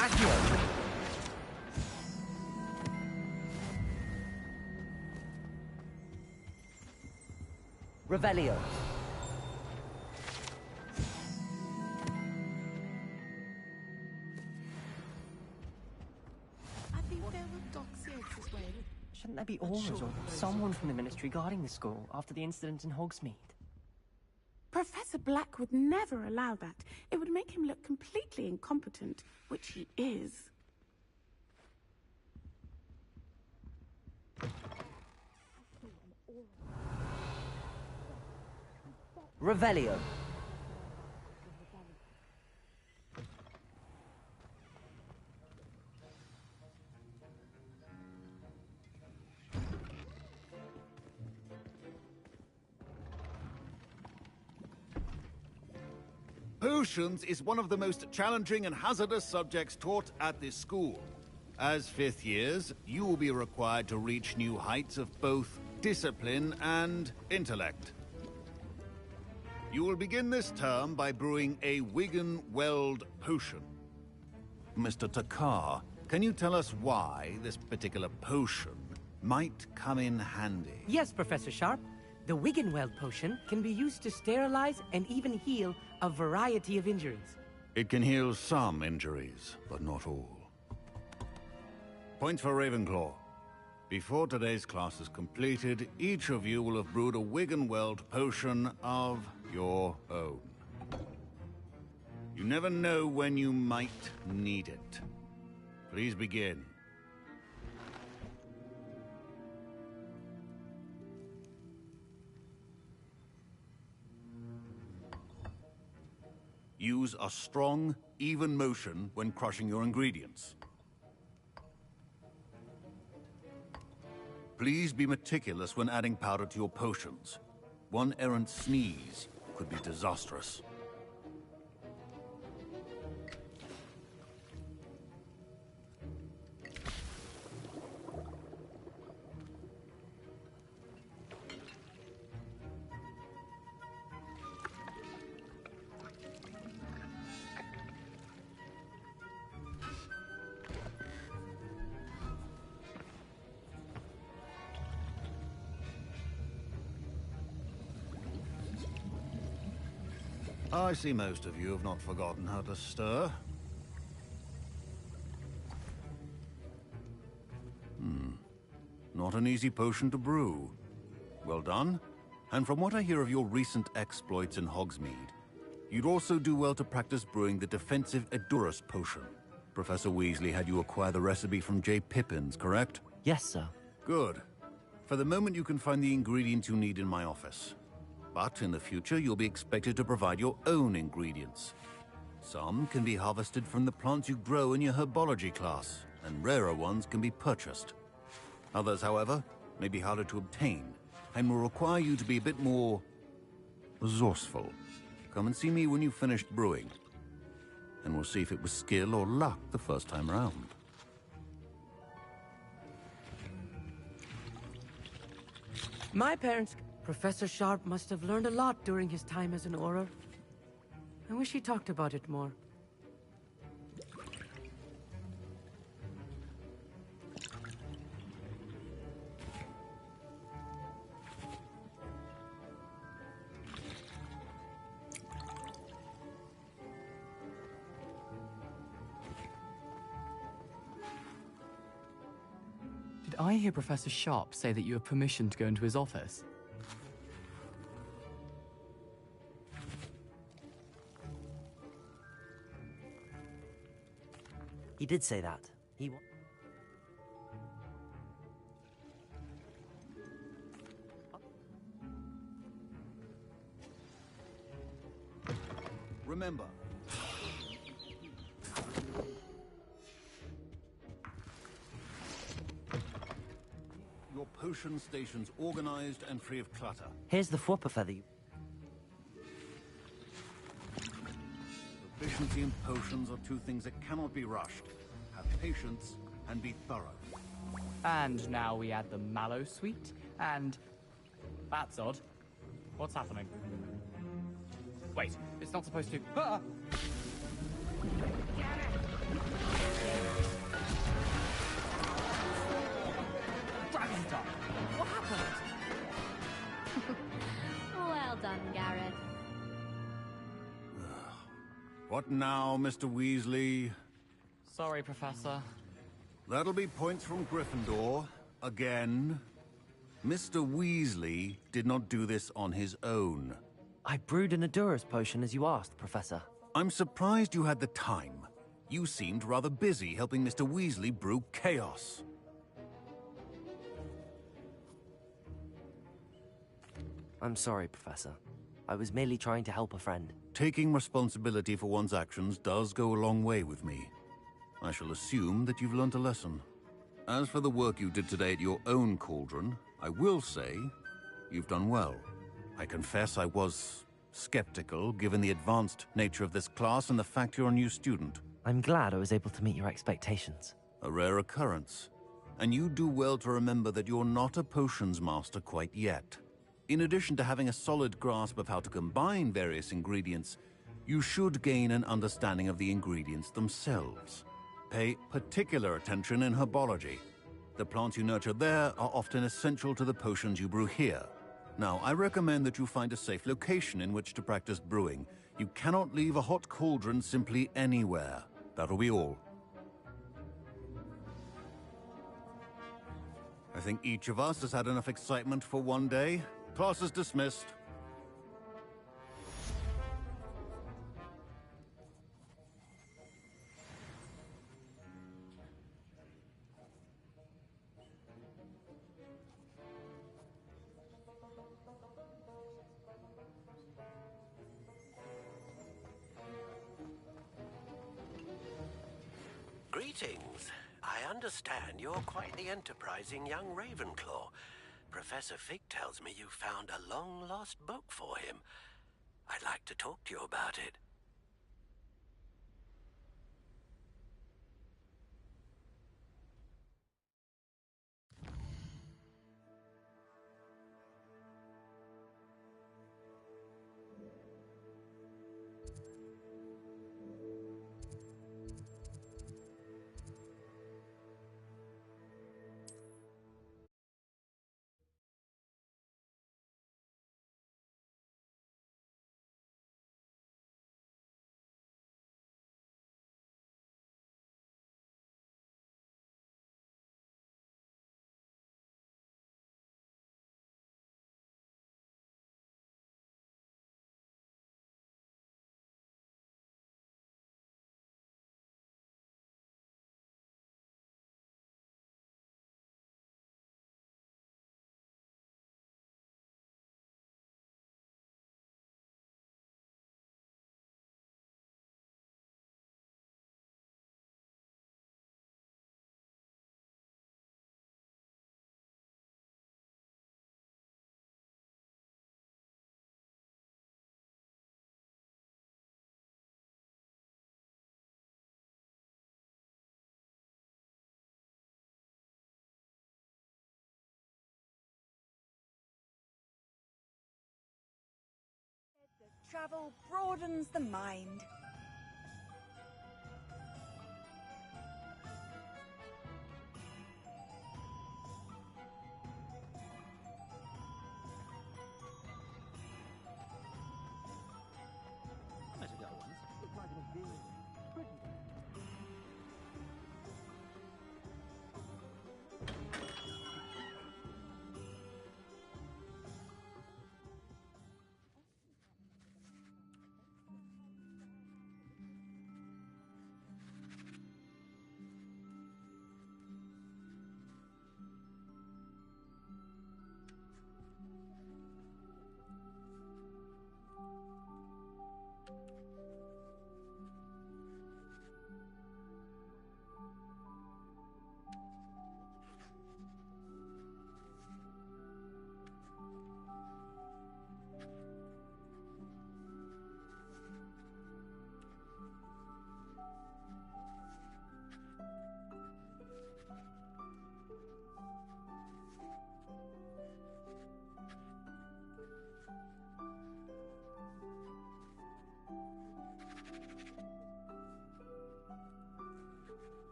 Accio! Revelio. I think there were doxiers as well. Shouldn't there be Aurors or someone from the Ministry guarding the school after the incident in Hogsmeade? Professor Black would never allow that. It would make him look completely incompetent, which he is. Revelio. Potions is one of the most challenging and hazardous subjects taught at this school. As fifth years, you will be required to reach new heights of both discipline and intellect. You will begin this term by brewing a Wiggenweld potion. Mr. Takar, can you tell us why this particular potion might come in handy? Yes, Professor Sharp. The Wiggenweld potion can be used to sterilize and even heal a variety of injuries. It can heal some injuries, but not all. Point for Ravenclaw. Before today's class is completed, each of you will have brewed a Wiggenweld potion of your own. You never know when you might need it. Please begin. Use a strong, even motion when crushing your ingredients. Please be meticulous when adding powder to your potions. One errant sneeze could be disastrous. I see most of you have not forgotten how to stir. Not an easy potion to brew. Well done. And from what I hear of your recent exploits in Hogsmeade, you'd also do well to practice brewing the defensive Edurus potion. Professor Weasley had you acquire the recipe from J. Pippin's, correct? Yes, sir. Good. For the moment, you can find the ingredients you need in my office. But in the future, you'll be expected to provide your own ingredients. Some can be harvested from the plants you grow in your herbology class, and rarer ones can be purchased. Others, however, may be harder to obtain, and will require you to be a bit more resourceful. Come and see me when you've finished brewing, and we'll see if it was skill or luck the first time around. My parents... Professor Sharp must have learned a lot during his time as an Auror. I wish he talked about it more. Did I hear Professor Sharp say that you have permission to go into his office? He did say that. Remember, your potion station's organized and free of clutter. Here's the Fwopper feather. Efficiency and potions are two things that cannot be rushed. Have patience and be thorough. And now we add the Mallow Suite, and... That's odd. What's happening? Wait, it's not supposed to... Ah! Dragon Top! What happened? Well done, Gareth. What now, Mr. Weasley? Sorry, Professor. That'll be points from Gryffindor. Again. Mr. Weasley did not do this on his own. I brewed an Adura's potion as you asked, Professor. I'm surprised you had the time. You seemed rather busy helping Mr. Weasley brew chaos. I'm sorry, Professor. I was merely trying to help a friend. Taking responsibility for one's actions does go a long way with me. I shall assume that you've learnt a lesson. As for the work you did today at your own cauldron, I will say you've done well. I confess I was skeptical, given the advanced nature of this class and the fact you're a new student. I'm glad I was able to meet your expectations. A rare occurrence. And you do well to remember that you're not a potions master quite yet. In addition to having a solid grasp of how to combine various ingredients, you should gain an understanding of the ingredients themselves. Pay particular attention in herbology. The plants you nurture there are often essential to the potions you brew here. Now, I recommend that you find a safe location in which to practice brewing. You cannot leave a hot cauldron simply anywhere. That'll be all. I think each of us has had enough excitement for one day. Class is dismissed. Greetings. I understand you're quite the enterprising young Ravenclaw. Professor Fig tells me you found a long-lost book for him. I'd like to talk to you about it. Travel broadens the mind.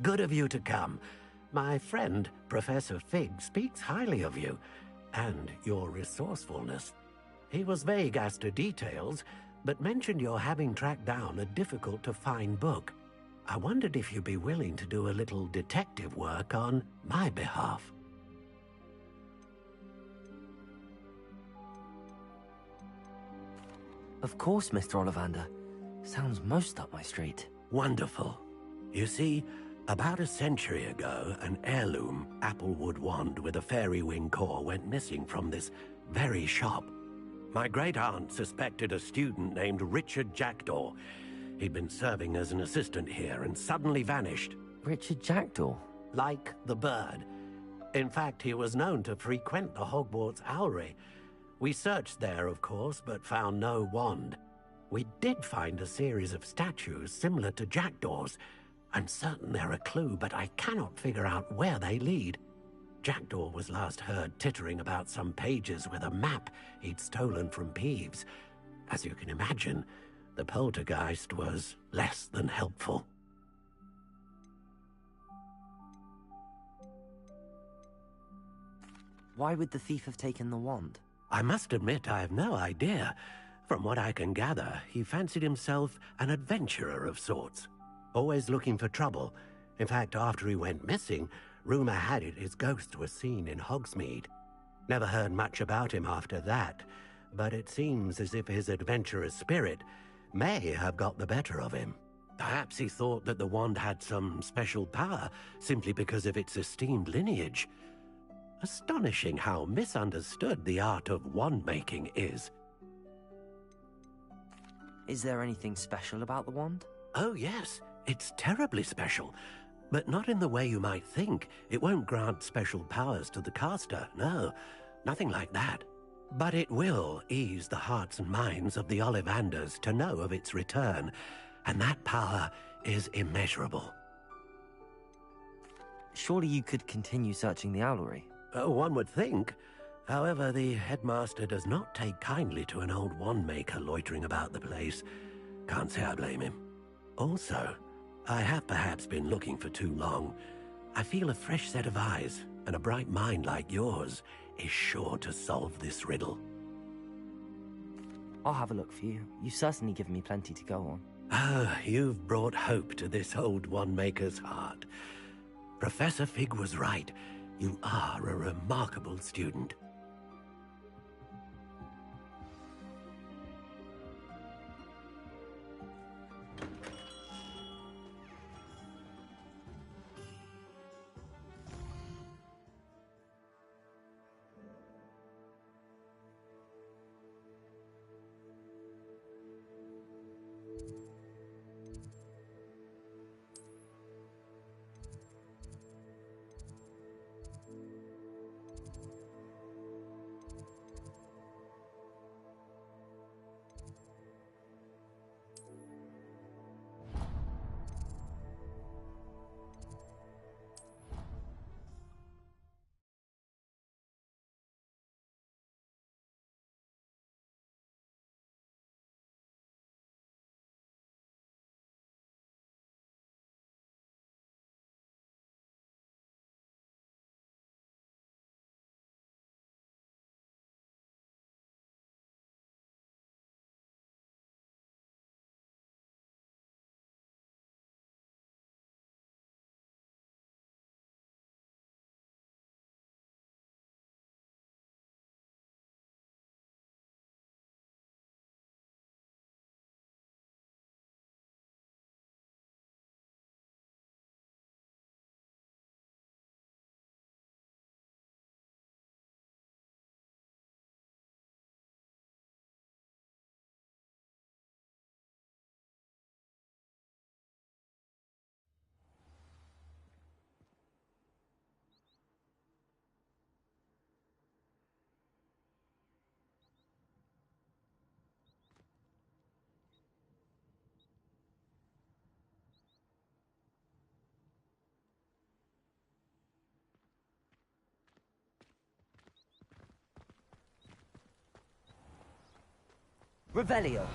Good of you to come. My friend, Professor Fig, speaks highly of you and your resourcefulness. He was vague as to details, but mentioned your having tracked down a difficult-to-find book. I wondered if you'd be willing to do a little detective work on my behalf. Of course, Mr. Ollivander. Sounds most up my street. Wonderful. You see, about a century ago, an heirloom applewood wand with a fairy wing core went missing from this very shop. My great-aunt suspected a student named Richard Jackdaw. He'd been serving as an assistant here and suddenly vanished. Richard Jackdaw? Like the bird. In fact, he was known to frequent the Hogwarts Owlery. We searched there, of course, but found no wand. We did find a series of statues similar to Jackdaw's. I'm certain they're a clue, but I cannot figure out where they lead. Jackdaw was last heard tittering about some pages with a map he'd stolen from Peeves. As you can imagine, the poltergeist was less than helpful. Why would the thief have taken the wand? I must admit I have no idea. From what I can gather, he fancied himself an adventurer of sorts. Always looking for trouble. In fact, after he went missing, rumor had it his ghost was seen in Hogsmeade. Never heard much about him after that, but it seems as if his adventurous spirit may have got the better of him. Perhaps he thought that the wand had some special power simply because of its esteemed lineage. Astonishing how misunderstood the art of wand-making is. Is there anything special about the wand? Oh yes, it's terribly special. But not in the way you might think. It won't grant special powers to the caster, no. Nothing like that. But it will ease the hearts and minds of the Ollivanders to know of its return, and that power is immeasurable. Surely you could continue searching the owlery. One would think. However, the headmaster does not take kindly to an old wand-maker loitering about the place. Can't say I blame him. Also, I have perhaps been looking for too long. I feel a fresh set of eyes, and a bright mind like yours is sure to solve this riddle. I'll have a look for you. You've certainly given me plenty to go on. Ah, you've brought hope to this old wand-maker's heart. Professor Fig was right. You are a remarkable student. Revelio.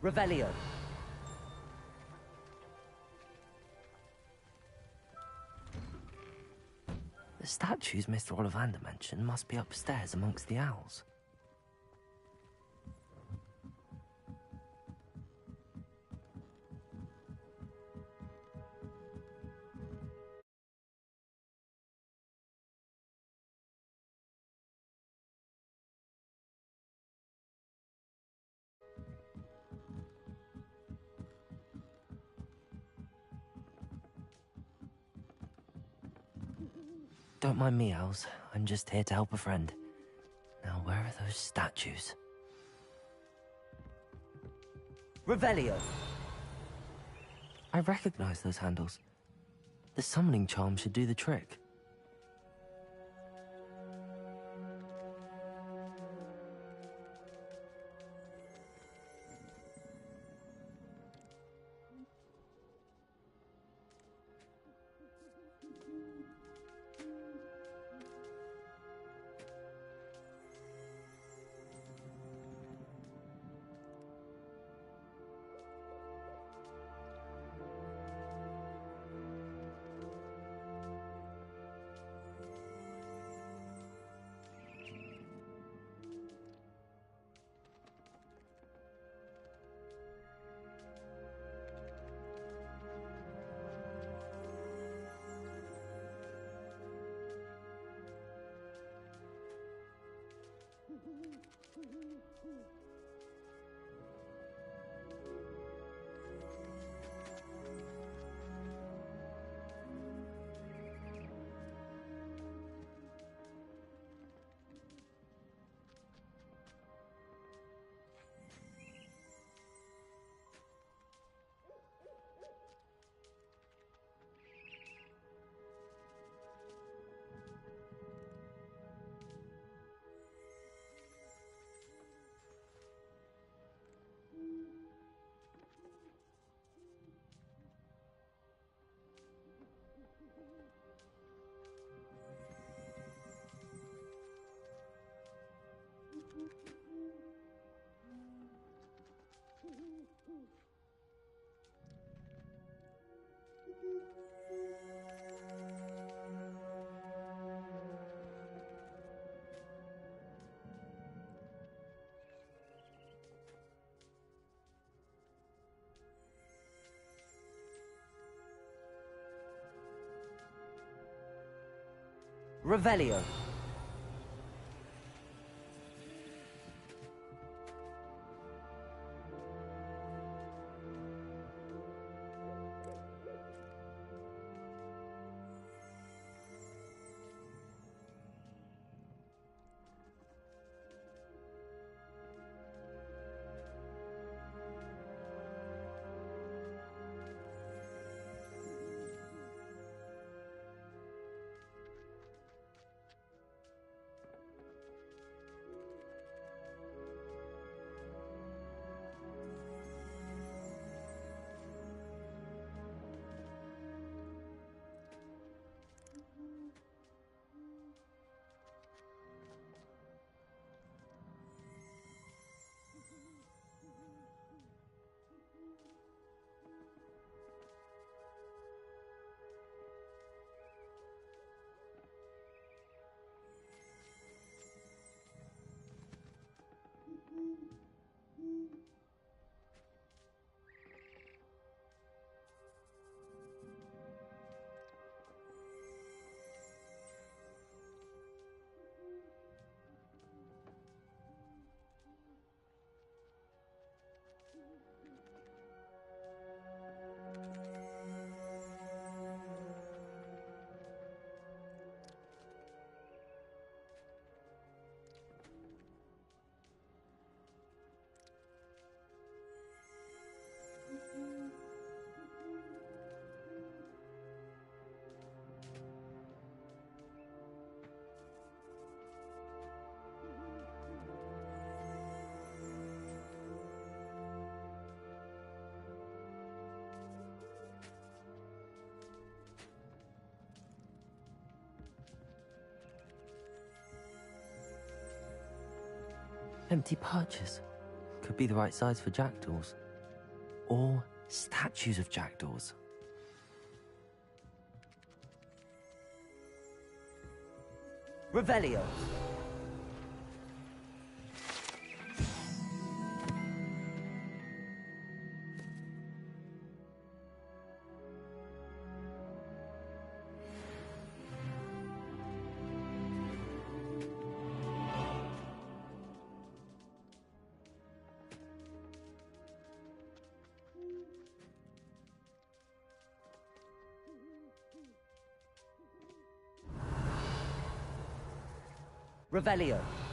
Revelio. The statues Mr. Ollivander mentioned must be upstairs amongst the owls. Don't mind me, owls. I'm just here to help a friend. Now, where are those statues? Revelio! I recognize those handles. The summoning charm should do the trick. Revelio. Empty perches. Could be the right size for jackdaws. or statues of jackdaws. Revelio. Revelio.